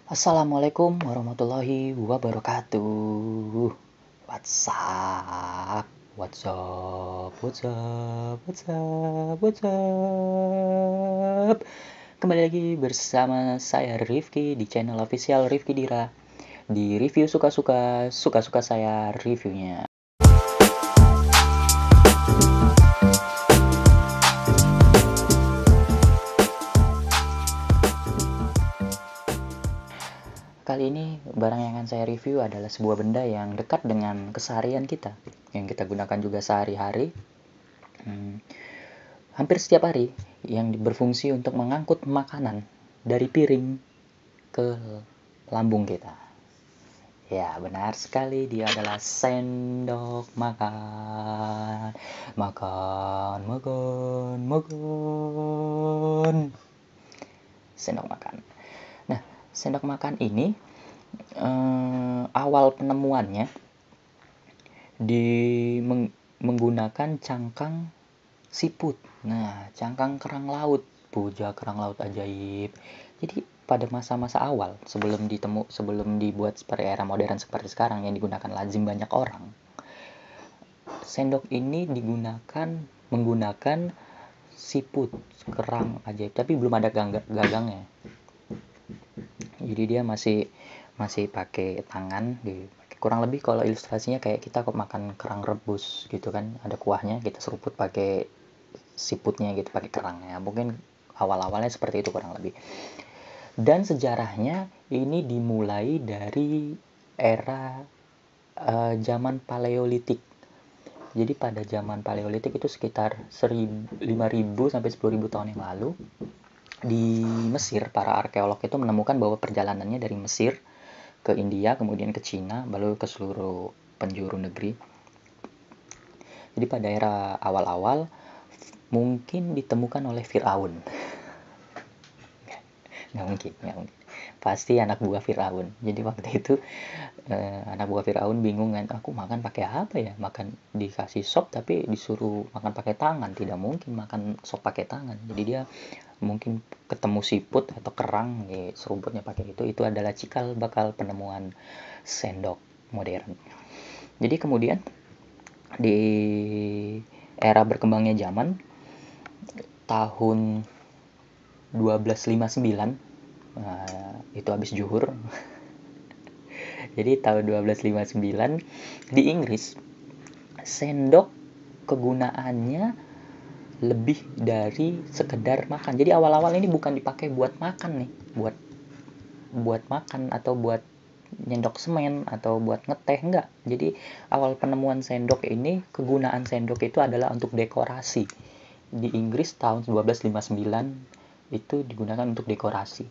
Assalamualaikum warahmatullahi wabarakatuh. What's up? What's up? What's up? What's up? What's up? Kembali lagi bersama saya Rifki di channel official Rifki Dira. Di review suka-suka, suka-suka saya reviewnya. Kali ini barang yang akan saya review adalah sebuah benda yang dekat dengan keseharian kita, yang kita gunakan juga sehari-hari, hampir setiap hari, yang berfungsi untuk mengangkut makanan dari piring ke lambung kita. Ya, benar sekali, dia adalah sendok makan. Makan, makan, makan. Sendok makan. Nah, sendok makan ini awal penemuannya menggunakan cangkang siput. Nah, cangkang kerang laut, puja kerang laut ajaib. Jadi pada masa-masa awal sebelum dibuat seperti era modern seperti sekarang yang digunakan lazim banyak orang, sendok ini menggunakan siput kerang ajaib, tapi belum ada gagangnya. Jadi dia masih pakai tangan, kurang lebih kalau ilustrasinya kayak kita kok makan kerang rebus gitu kan, ada kuahnya, kita seruput pakai siputnya gitu, pakai kerangnya. Mungkin awal-awalnya seperti itu kurang lebih. Dan sejarahnya ini dimulai dari era zaman Paleolitik. Jadi pada zaman Paleolitik itu sekitar 5.000 sampai 10.000 tahun yang lalu, di Mesir para arkeolog itu menemukan bahwa perjalanannya dari Mesir ke India, kemudian ke Cina, lalu ke seluruh penjuru negeri. Jadi pada era awal-awal mungkin ditemukan oleh Firaun. Nggak mungkin. Pasti anak buah Firaun. Jadi waktu itu anak buah Firaun bingung kan, aku makan pakai apa ya? Makan dikasih sop tapi disuruh makan pakai tangan. Tidak mungkin makan sop pakai tangan. Jadi dia mungkin ketemu siput atau kerang, seruputnya pakai itu. Itu adalah cikal bakal penemuan sendok modern. Jadi kemudian di era berkembangnya zaman, tahun 1259, itu habis zuhur. Jadi tahun 1259 di Inggris, sendok kegunaannya lebih dari sekedar makan. Jadi awal-awal ini bukan dipakai buat makan nih, buat makan atau buat nyendok semen atau buat ngeteh, enggak. Jadi awal penemuan sendok ini, kegunaan sendok itu adalah untuk dekorasi. Di Inggris tahun 1259 itu digunakan untuk dekorasi.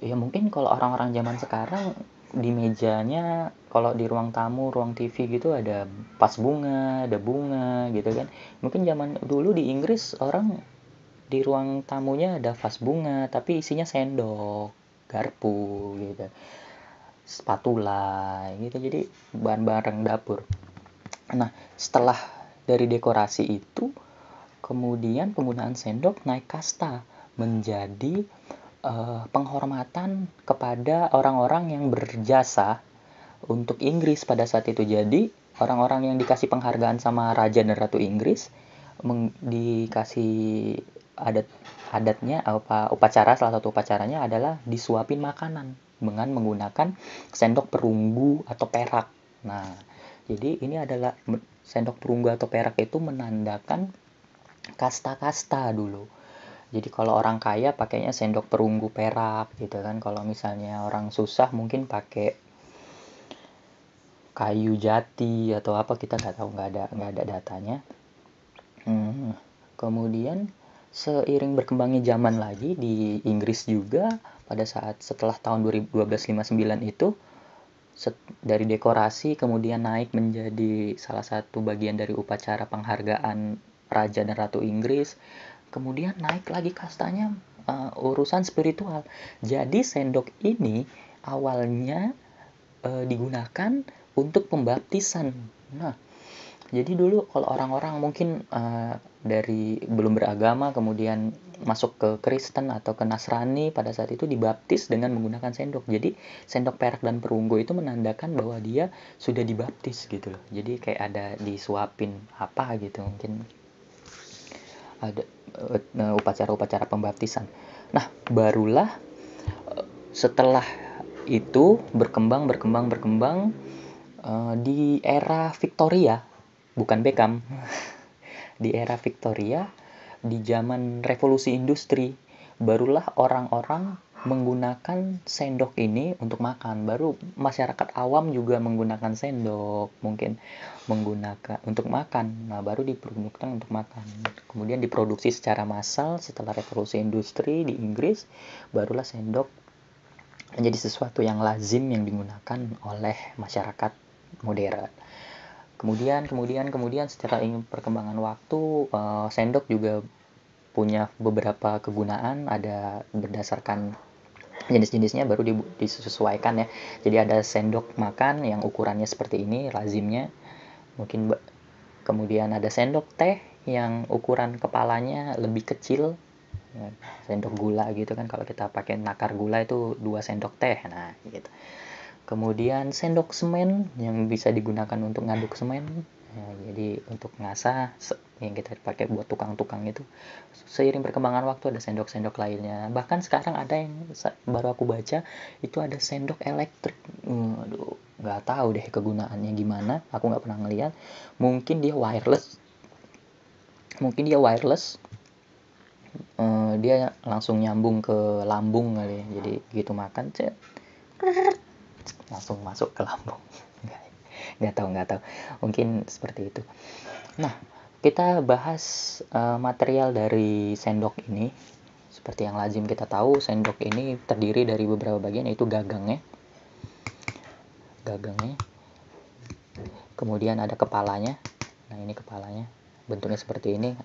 Ya mungkin kalau orang-orang zaman sekarang di mejanya, kalau di ruang tamu, ruang TV gitu ada vas bunga, ada bunga gitu kan. Mungkin zaman dulu di Inggris orang di ruang tamunya ada vas bunga tapi isinya sendok, garpu gitu, spatula gitu. Jadi bahan-barang dapur. Nah, setelah dari dekorasi itu, kemudian penggunaan sendok naik kasta menjadi penghormatan kepada orang-orang yang berjasa untuk Inggris pada saat itu. Jadi orang-orang yang dikasih penghargaan sama Raja dan Ratu Inggris dikasih adatnya, upacara, salah satu upacaranya adalah disuapin makanan dengan menggunakan sendok perunggu atau perak. Nah, jadi ini adalah sendok perunggu atau perak itu menandakan kasta-kasta dulu. Jadi kalau orang kaya pakainya sendok perunggu perak gitu kan. Kalau misalnya orang susah mungkin pakai kayu jati atau apa, kita nggak tahu, nggak ada datanya. Kemudian seiring berkembangnya zaman lagi di Inggris juga, pada saat setelah tahun 1259 itu, dari dekorasi kemudian naik menjadi salah satu bagian dari upacara penghargaan Raja dan Ratu Inggris. Kemudian naik lagi kastanya, urusan spiritual. Jadi sendok ini awalnya digunakan untuk pembaptisan. Nah, jadi dulu kalau orang-orang mungkin belum beragama kemudian masuk ke Kristen atau ke Nasrani pada saat itu dibaptis dengan menggunakan sendok. Jadi sendok perak dan perunggu itu menandakan bahwa dia sudah dibaptis gitu loh. Jadi kayak ada disuapin apa gitu, mungkin ada upacara-upacara pembaptisan. Nah, barulah setelah itu berkembang di era Victoria, bukan Beckham. Di era Victoria, di zaman revolusi industri, barulah orang-orang menggunakan sendok ini untuk makan. Baru masyarakat awam juga menggunakan sendok, mungkin menggunakan untuk makan. Nah, baru diperuntukkan untuk makan. Kemudian diproduksi secara massal setelah revolusi industri di Inggris, barulah sendok menjadi sesuatu yang lazim yang digunakan oleh masyarakat modern. Kemudian setelah perkembangan waktu, sendok juga punya beberapa kegunaan, ada berdasarkan jenis-jenisnya baru disesuaikan ya. Jadi ada sendok makan yang ukurannya seperti ini lazimnya, mungkin kemudian ada sendok teh yang ukuran kepalanya lebih kecil, ya, sendok gula gitu kan, kalau kita pakai nakar gula itu 2 sendok teh, nah gitu. Kemudian sendok semen yang bisa digunakan untuk ngaduk semen. Ya, jadi untuk ngasah yang kita pakai buat tukang-tukang itu. Seiring perkembangan waktu ada sendok-sendok lainnya. Bahkan sekarang ada yang baru aku baca itu ada sendok elektrik. Aduh, nggak tahu deh kegunaannya gimana. Aku nggak pernah ngeliat. Mungkin dia wireless. Dia langsung nyambung ke lambung kali ya. Jadi gitu makan, langsung masuk ke lambung. nggak tahu mungkin seperti itu. Nah, kita bahas material dari sendok ini. Seperti yang lazim kita tahu, sendok ini terdiri dari beberapa bagian, yaitu gagangnya, kemudian ada kepalanya. Nah, ini kepalanya bentuknya seperti ini,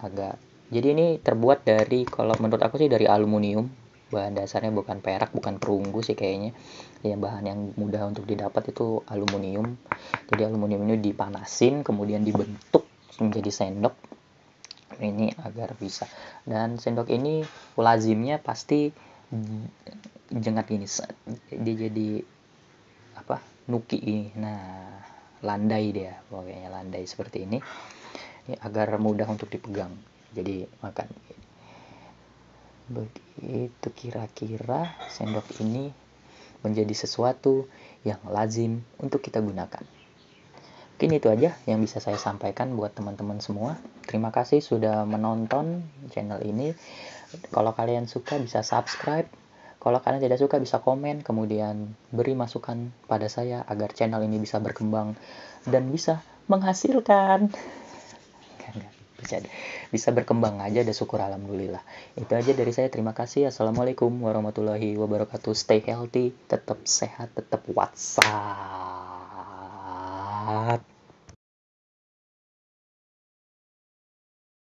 jadi ini terbuat dari, kalau menurut aku sih, dari aluminium. Bahan dasarnya bukan perak, bukan perunggu sih kayaknya ya. Bahan yang mudah untuk didapat itu aluminium. Jadi aluminium ini dipanasin kemudian dibentuk menjadi sendok ini agar bisa. Dan sendok ini lazimnya pasti jengat gini, dia jadi apa, nuki ini. Nah, landai dia, pokoknya landai seperti ini agar mudah untuk dipegang. Jadi makan. Begitu kira-kira sendok ini menjadi sesuatu yang lazim untuk kita gunakan. Mungkin itu aja yang bisa saya sampaikan buat teman-teman semua. Terima kasih sudah menonton channel ini. Kalau kalian suka bisa subscribe. Kalau kalian tidak suka bisa komen, kemudian beri masukan pada saya agar channel ini bisa berkembang dan bisa menghasilkan. Bisa berkembang aja, ada syukur alhamdulillah. Itu aja dari saya, terima kasih. Assalamualaikum warahmatullahi wabarakatuh. Stay healthy, tetap sehat, tetap WhatsApp.